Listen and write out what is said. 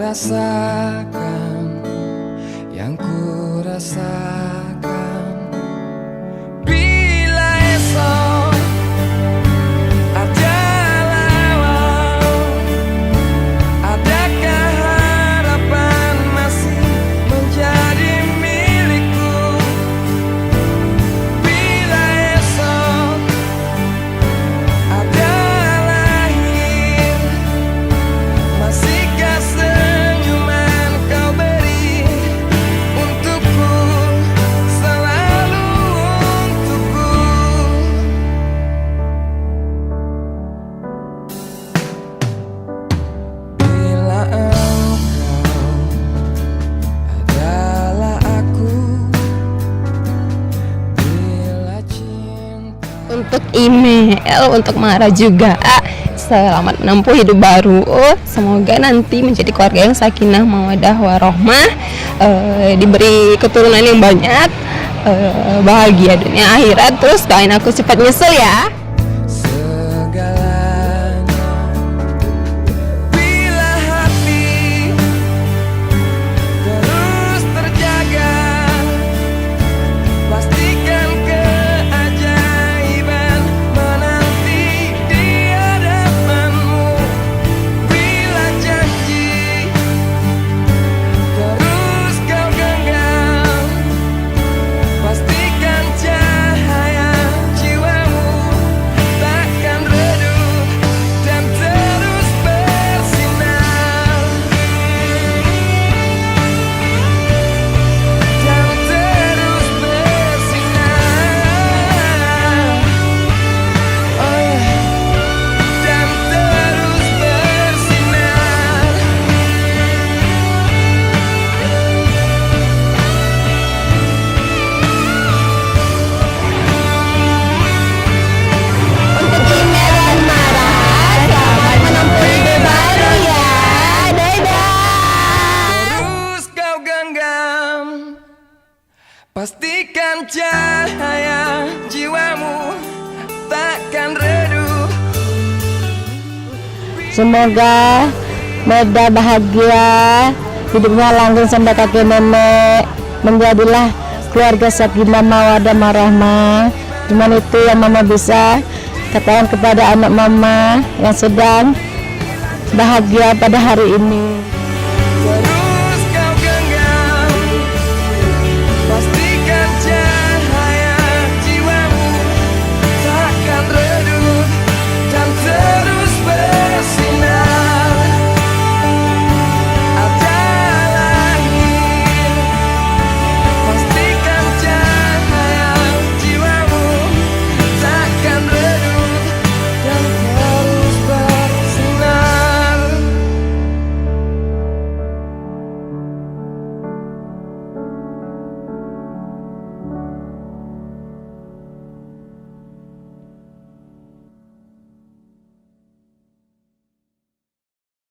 rasakan, yang ku rasakan. Bila esok adalah awal, adakah harapan masih menjadi milikku? Bila esok adalah akhir, masihkah senyuman kau beri untukku, selalu untukku? Bila engkau adalah aku, bila cinta. Untuk email, untuk Mara juga, selamat menempuh hidup baru. Semoga nanti menjadi keluarga yang sakinah mawaddah warohmah, diberi keturunan yang banyak, bahagia dunia akhirat. Terus doain aku cepat nyusul ya. Segalanya bila hati terus terjaga, pastikan keajaiban menanti di hadapanmu. Bila janji terus kau genggam, pastikan cahaya jiwamu takkan redup dan terus bersinar, dan terus bersinar. Oh yeah. Dan terus bersinar. Untuk email dan Mara, selamat menempuh hidup baru ya. Dadah. Terus kau genggam, pastikan cahaya jiwamu takkan redup. Semoga Meda bahagia, hidupnya langgeng sampai kakek nenek, menjadilah keluarga sakinah mawaddah warahmah. Cuman itu yang mama bisa katakan kepada anak mama yang sedang bahagia pada hari ini.